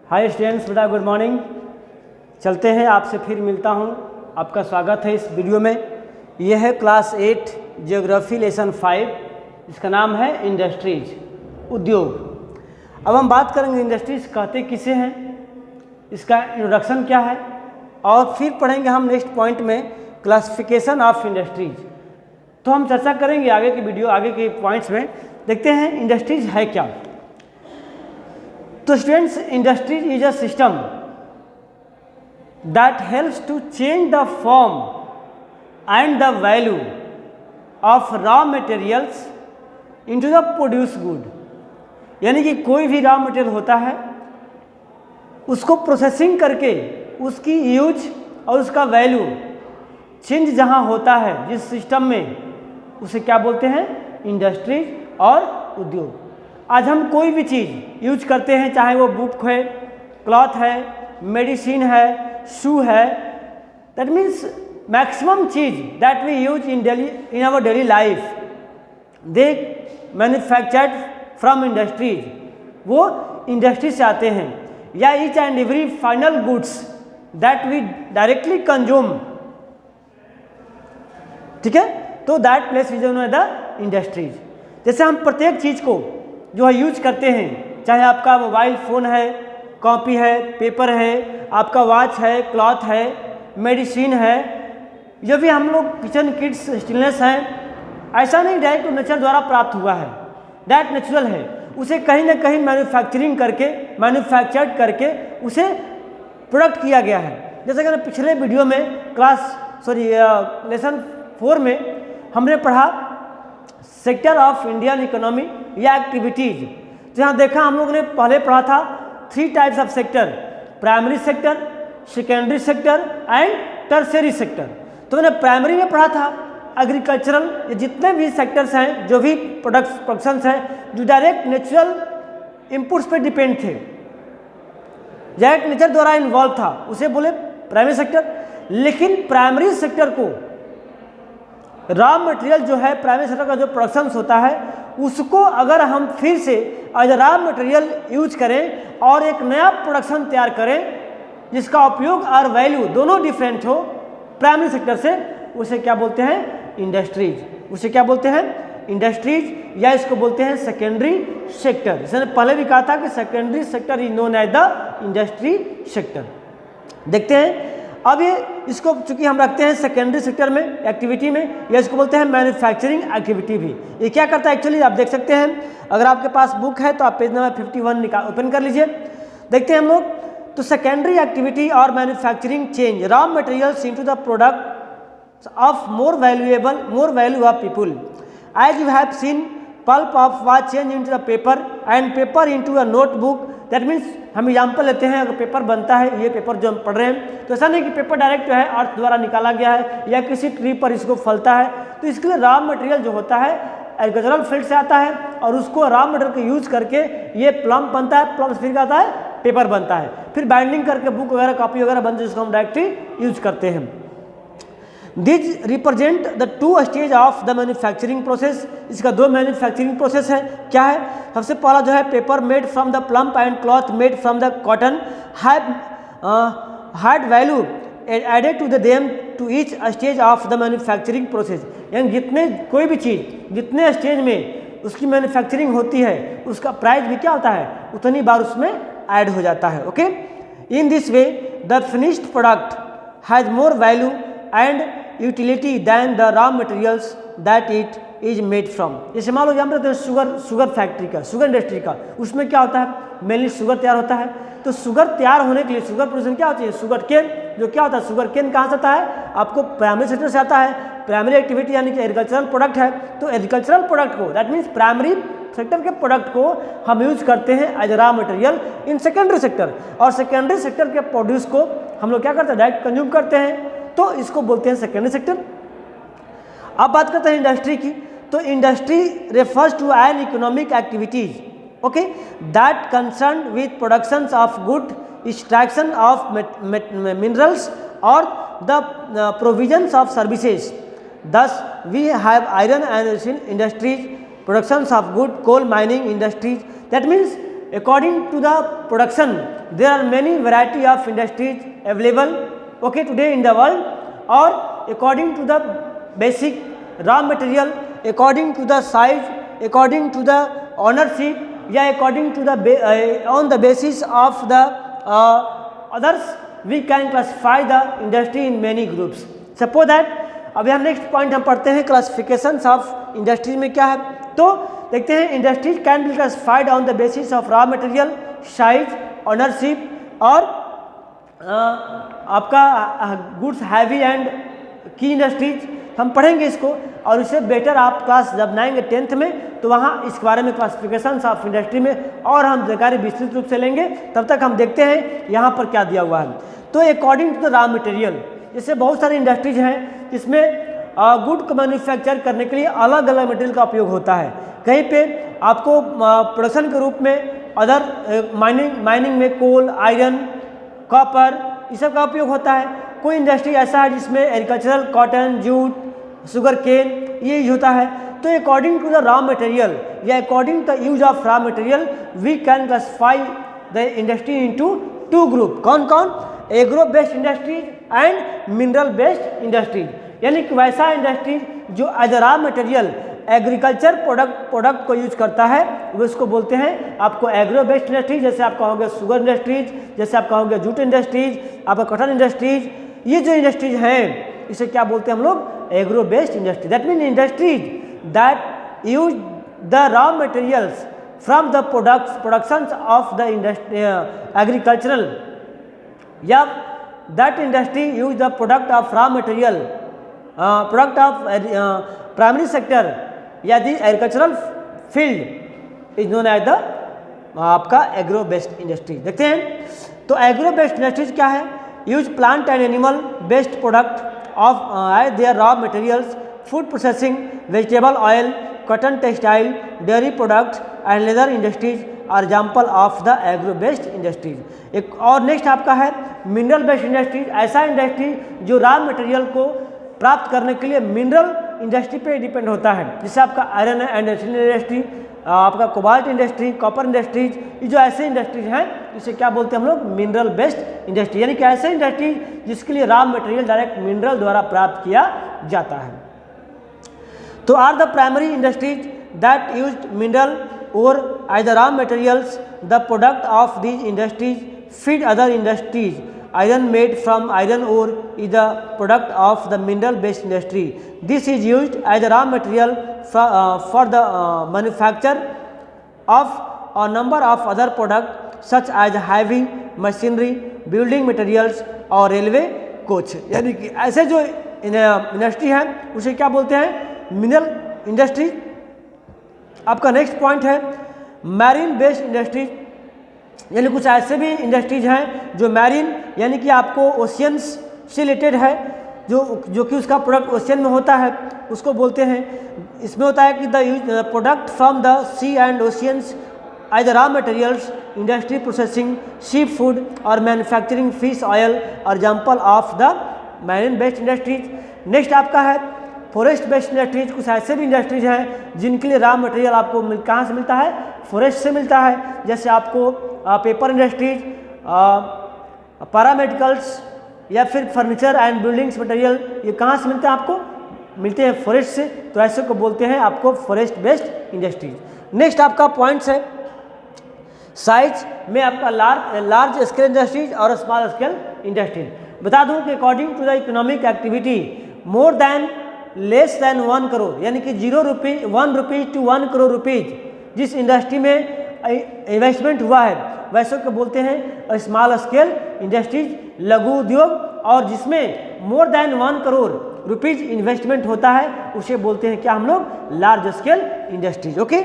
Hi students, बेटा good morning. चलते हैं, आपसे फिर मिलता हूं। आपका स्वागत है इस वीडियो में। यह है क्लास 8 जियोग्राफी लेसन 5, इसका नाम है इंडस्ट्रीज, उद्योग। अब हम बात करेंगे इंडस्ट्रीज कहते किसे हैं, इसका इंट्रोडक्शन क्या है, और फिर पढ़ेंगे हम नेक्स्ट पॉइंट में क्लासिफिकेशन ऑफ इंडस्ट्रीज। तो हम चर्चा करेंगे आगे की वीडियो, आगे के पॉइंट्स में। देखते हैं इंडस्ट्रीज है क्या। तो students, industries is a system that helps to change the form and the value of raw materials into the produce good. यानी कि कोई भी रॉ मटेरियल होता है, उसको प्रोसेसिंग करके उसकी यूज और उसका वैल्यू चेंज जहां होता है जिस सिस्टम में, उसे क्या बोलते हैं? इंडस्ट्रीज और उद्योग। आज हम कोई भी चीज़ यूज करते हैं, चाहे वो बुक है, क्लॉथ है, मेडिसिन है, शू है, दैट मीन्स मैक्सिमम चीज that we use in our daily life, they manufactured from industries. वो इंडस्ट्री से आते हैं। या each and every final goods that we directly consume, ठीक है, तो that place is known as the industries. जैसे हम प्रत्येक चीज़ को जो है यूज करते हैं, चाहे आपका मोबाइल फ़ोन है, कॉपी है, पेपर है, आपका वॉच है, क्लॉथ है, मेडिसिन है, जो भी हम लोग किचन किट्स, स्टेनलेस हैं, ऐसा नहीं डायरेक्ट नेचर द्वारा प्राप्त हुआ है, डायरेक्ट नेचुरल है। उसे कहीं ना कहीं मैन्युफैक्चर्ड करके उसे प्रोडक्ट किया गया है। जैसे कि पिछले वीडियो में लेसन 4 में हमने पढ़ा सेक्टर ऑफ इंडियन इकोनॉमी या एक्टिविटीज, जहाँ देखा हम लोग ने पहले पढ़ा था 3 types of sector, primary sector, secondary sector and tertiary sector. तो मैंने प्राइमरी में पढ़ा था एग्रीकल्चरल, ये जितने भी सेक्टर्स हैं, जो भी प्रोडक्शंस हैं, जो डायरेक्ट नेचुरल इनपुट्स पे डिपेंड थे, डायरेक्ट नेचर द्वारा इन्वॉल्व था, उसे बोले प्राइमरी सेक्टर। लेकिन प्राइमरी सेक्टर को रॉ मटेरियल जो है, प्राइमरी सेक्टर का जो प्रोडक्शन होता है, उसको अगर हम फिर से एज रॉ मटेरियल यूज करें और एक नया प्रोडक्शन तैयार करें जिसका उपयोग और वैल्यू दोनों डिफरेंट हो प्राइमरी सेक्टर से, उसे क्या बोलते हैं? इंडस्ट्रीज। उसे क्या बोलते हैं? इंडस्ट्रीज, या इसको बोलते हैं सेकेंडरी सेक्टर। जैसे मैंने पहले भी कहा था कि secondary sector is known as the industry sector. देखते हैं अब ये, इसको चूंकि हम रखते हैं सेकेंडरी सेक्टर में, एक्टिविटी में, या इसको बोलते हैं मैन्युफैक्चरिंग एक्टिविटी भी। ये क्या करता है एक्चुअली, आप देख सकते हैं। अगर आपके पास बुक है तो आप पेज नंबर 51 ओपन कर लीजिए। देखते हैं हम लोग। तो सेकेंडरी एक्टिविटी और manufacturing change raw materials into the product of more value of people. As you have seen, pulp of was change into the paper and paper into a notebook. That means हम example लेते हैं, अगर paper बनता है, ये paper जो हम पढ़ रहे हैं, तो ऐसा नहीं कि पेपर डायरेक्ट जो है अर्थ द्वारा निकाला गया है या किसी ट्री पर इसको फलता है। तो इसके लिए रॉ मटेरियल जो होता है एग्रीकल्चरल फील्ड से आता है, और उसको रॉ मटेरियल को यूज करके ये प्लम बनता है, प्लम से फिर क्या आता है? पेपर बनता है, फिर बाइंडिंग करके बुक वगैरह, कॉपी वगैरह बनती है, जिसको हम डायरेक्टली यूज करते हैं। This represent the 2 stage of the manufacturing process. इसका 2 मैन्युफैक्चरिंग प्रोसेस है। क्या है? सबसे पहला जो है paper made from the plump and cloth made from the cotton had value added to the them to each stage of the manufacturing process. यानी जितने कोई भी चीज़ जितने स्टेज में उसकी मैन्युफैक्चरिंग होती है, उसका प्राइस भी क्या होता है? उतनी बार उसमें ऐड हो जाता है। Okay, in this way the finished product has more value and utility than the raw materials that it is made from. जैसे मान लो हम रहते हैं शुगर फैक्ट्री का, शुगर इंडस्ट्री का, उसमें क्या होता है? मेनली शुगर तैयार होता है। तो शुगर तैयार होने के लिए शुगर प्रोडक्शन क्या होती है? Sugar cane. जो क्या होता है? शुगर केन कहाँ से आता है? आपको प्राइमरी सेक्टर से आता है। प्राइमरी एक्टिविटी यानी कि एग्रीकल्चरल प्रोडक्ट है, तो एग्रीकल्चरल प्रोडक्ट को, दैट मीन्स प्राइमरी सेक्टर के प्रोडक्ट को हम यूज करते हैं as raw material in secondary sector, और सेकेंडरी सेक्टर के प्रोड्यूस को हम लोग क्या करते हैं? डायरेक्ट कंज्यूम करते हैं, तो इसको बोलते हैं सेकेंडरी सेक्टर। अब बात करते हैं इंडस्ट्री की। तो industry refers to an economic activities, okay, that concern with productions of good, extraction of minerals और the provisions of services. Thus we have iron and steel industries, productions of good, coal mining industries. That means according to the production there are many variety of industries available okay today in the world, or according to the basic raw material, according to the size, according to the ownership, या according to the on the basis of the others we can classify the industry in many groups. Suppose that अब यहाँ next point हम पढ़ते हैं classifications of industries में क्या है। तो देखते हैं industries can be classified on the basis of raw material, size, ownership और आपका गुड्स हैवी एंड की इंडस्ट्रीज हम पढ़ेंगे इसको, और इससे बेटर आप क्लास जब 9 10th में तो वहाँ इसके बारे में क्लासिफिकेशंस ऑफ इंडस्ट्री में और हम जानकारी विस्तृत रूप से लेंगे। तब तक हम देखते हैं यहाँ पर क्या दिया हुआ है। तो according to the raw material, जैसे बहुत सारे इंडस्ट्रीज हैं जिसमें गुड को मैन्युफैक्चर करने के लिए अलग अलग मटेरियल का उपयोग होता है। कहीं पे आपको प्रोडक्शन के रूप में अदर माइनिंग में कोल, आयरन, कॉपर ये सब का उपयोग होता है। कोई इंडस्ट्री ऐसा है जिसमें agricultural, cotton, jute, sugar cane ये यूज होता है। तो according to the raw material या according to the use of raw material we can classify the industry into 2 group. कौन कौन? Agro based industries and mineral based industries, यानी कि वैसा इंडस्ट्रीज जो as raw material agriculture product को use करता है वो इसको बोलते हैं आपको एग्रो बेस्ड इंडस्ट्रीज। जैसे आप कहोगे शुगर इंडस्ट्रीज, जैसे आप कहोगे जूट इंडस्ट्रीज, आपका कॉटन इंडस्ट्रीज, ये जो इंडस्ट्रीज हैं इसे क्या बोलते हैं हम लोग? Agro based industry. That mean industries that use the raw materials from the production of the agricultural, या that industry use the product of raw material, product of primary sector या the agricultural field is known as the आपका agro based industry. देखते हैं तो agro based industries क्या है? Use plant and animal based product of their raw materials, food processing, vegetable oil, cotton textile, dairy products and leather industries are example of the agro based industries. एक और next आपका है mineral based industries, ऐसा industry जो raw material को प्राप्त करने के लिए मिनरल इंडस्ट्री पे डिपेंड होता है। जैसे आपका आयरन एंड इंडस्ट्री, आपका कोबाल्ट इंडस्ट्री, कॉपर इंडस्ट्रीज, ये जो ऐसे इंडस्ट्रीज हैं इसे क्या बोलते हैं हम लोग? मिनरल बेस्ड इंडस्ट्री, यानी कि ऐसे इंडस्ट्री जिसके लिए रॉ मटेरियल डायरेक्ट मिनरल द्वारा प्राप्त किया जाता है। तो are the primary industries that use mineral ore as the raw materials, the product of these industries feed other industries. Iron made from iron ore is the product of the mineral based industry. This is used as a raw material for the manufacture of a number of other products such as heavy machinery, building materials और railway coach. यानी कि ऐसे जो industry है उसे क्या बोलते हैं? Mineral industry. आपका नेक्स्ट पॉइंट है मैरीन बेस्ड इंडस्ट्रीज, यानी कुछ ऐसे भी इंडस्ट्रीज हैं जो मैरीन यानी कि आपको ओशियंस से रिलेटेड है, जो कि उसका प्रोडक्ट ओशियन में होता है उसको बोलते हैं। इसमें होता है कि the product from the sea and oceans as raw materials, industry processing, seafood और मैन्युफैक्चरिंग फिश ऑयल और example of the marine based industries. Next आपका है फॉरेस्ट बेस्ड इंडस्ट्रीज। कुछ ऐसे भी इंडस्ट्रीज हैं जिनके लिए रॉ मटेरियल आपको कहाँ से मिलता है? फॉरेस्ट से मिलता है। जैसे आपको पेपर इंडस्ट्रीज, पैरामेडिकल्स या फिर फर्नीचर एंड बिल्डिंग्स मटेरियल, ये कहाँ से मिलते हैं? आपको मिलते हैं फॉरेस्ट से। तो ऐसे को बोलते हैं आपको फॉरेस्ट बेस्ड इंडस्ट्रीज। नेक्स्ट आपका पॉइंट्स है साइज में आपका लार्ज स्केल इंडस्ट्रीज और स्मॉल स्केल इंडस्ट्रीज। बता दूं कि according to the economic activity more than less than 1 crore, यानी कि 1 रुपीज़ टू 1 करोड़ रुपीज़ जिस इंडस्ट्री में इन्वेस्टमेंट हुआ है वैसे को बोलते हैं स्मॉल स्केल इंडस्ट्रीज, लघु उद्योग। और जिसमें more than 1 crore rupees investment होता है उसे बोलते हैं क्या हम लोग? Large scale industries. ओके,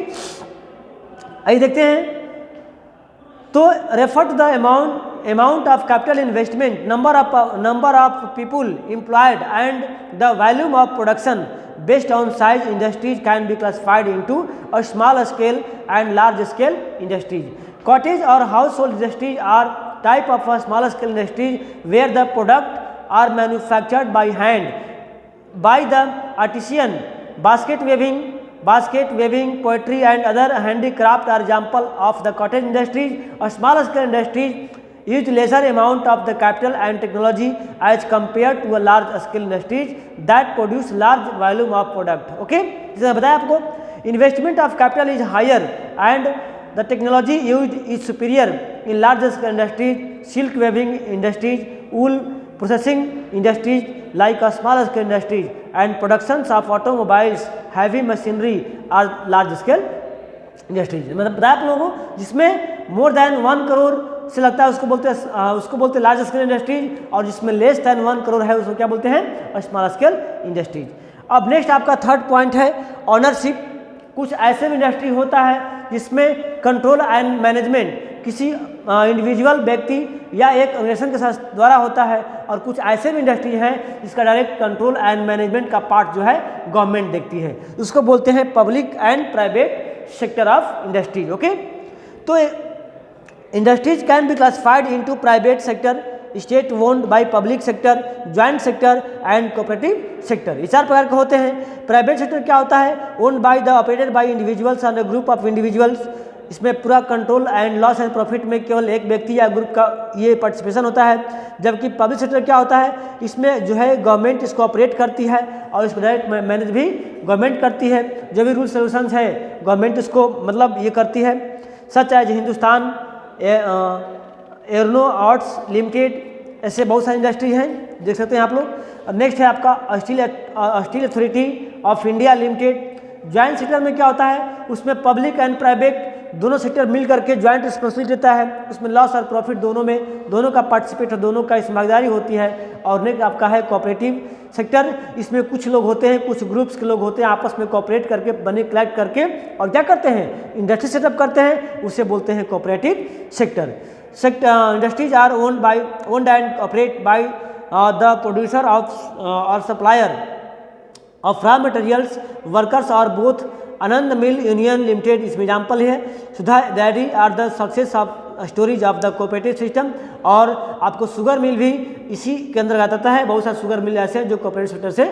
आइए देखते हैं। तो refer to the amount of capital investment, number of people employed and the volume of production based on size. Industries can be classified into a small scale and large scale industries. Cottage or household industries are type of a small scale industries where the product are manufactured by hand by the artisan. Basket weaving, basket weaving, poetry and other handicraft are example of the cottage industries. A small scale industries use lesser amount of the capital and technology as compared to a large scale industries that produce large volume of product. Okay, जैसे बताया आपको, investment of capital is higher and the technology used is superior in large scale industries, silk weaving industries, wool processing industries like a small scale industries and productions of automobiles, heavy machinery are large scale industries. मतलब बताया आप लोगों को, जिसमें more than 1 crore से लगता है उसको बोलते हैं लार्ज स्केल इंडस्ट्रीज, और जिसमें लेस देन 1 करोड़ है उसको क्या बोलते हैं, स्मॉल स्केल इंडस्ट्रीज. अब नेक्स्ट आपका थर्ड पॉइंट है ऑनरशिप. कुछ ऐसे भी इंडस्ट्री होता है जिसमें कंट्रोल एंड मैनेजमेंट किसी इंडिविजुअल व्यक्ति या एक ऑर्गेनाइजेशन के साथ द्वारा होता है, और कुछ ऐसे भी इंडस्ट्री हैं जिसका डायरेक्ट कंट्रोल एंड मैनेजमेंट का पार्ट जो है गवर्नमेंट देखती है. उसको बोलते हैं public and private sector of industries. Okay, तो industries can be classified into private sector, state owned by public sector, joint sector and cooperative sector. ये 4 प्रकार के होते हैं. प्राइवेट सेक्टर क्या होता है, owned by the operated by individuals and group of individuals. इसमें पूरा control and loss and profit में केवल एक व्यक्ति या ग्रुप का ये पार्टिसिपेशन होता है. जबकि पब्लिक सेक्टर क्या होता है, इसमें जो है गवर्नमेंट इसको ऑपरेट करती है और इसको डायरेक्ट मैनेज भी गवर्नमेंट करती है. जो भी रूल सोल्यूशंस है गवर्नमेंट इसको मतलब ये करती है. Such as Hindustan Aeronautics Limited, ऐसे बहुत सारी इंडस्ट्री हैं, देख सकते हैं आप लोग. नेक्स्ट है आपका steel authority of India limited. Joint sector में क्या होता है, उसमें पब्लिक एंड प्राइवेट दोनों सेक्टर मिल करके ज्वाइंट रिस्पॉन्सिबिलिटी देता है. उसमें लॉस और प्रॉफिट दोनों का पार्टिसिपेट है, दोनों का इसमें भागीदारी होती है. और नेक्स्ट आपका है कोऑपरेटिव सेक्टर. इसमें कुछ लोग होते हैं, कुछ ग्रुप्स के लोग होते हैं, आपस में कोऑपरेट करके मनी कलेक्ट करके और क्या करते हैं, इंडस्ट्री सेटअप करते हैं, उसे बोलते हैं cooperative sector. Industries are owned and operate by the producer of or supplier of raw materials, workers or both. Anand milk union limited इसमें एग्जाम्पल है. Sudha dairy are the success of stories of the cooperative system. और आपको sugar mill भी इसी के अंतर्गत आता है. बहुत सारे शुगर मिल ऐसे हैं जो कोऑपरेटिव सेक्टर से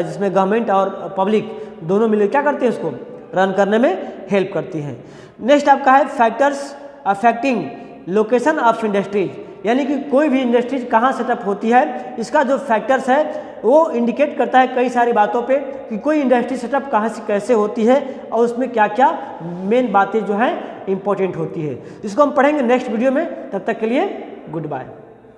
जिसमें गवर्नमेंट और पब्लिक दोनों मिलकर क्या करते हैं, उसको रन करने में हेल्प करती हैं. नेक्स्ट आपका है factors affecting location of industries, यानी कि कोई भी इंडस्ट्रीज कहाँ सेटअप होती है, इसका जो फैक्टर्स है वो इंडिकेट करता है कई सारी बातों पे कि कोई इंडस्ट्री सेटअप कहाँ से कैसे होती है और उसमें क्या क्या मेन बातें जो हैं इंपॉर्टेंट होती है. इसको हम पढ़ेंगे नेक्स्ट वीडियो में. तब तक के लिए गुड बाय.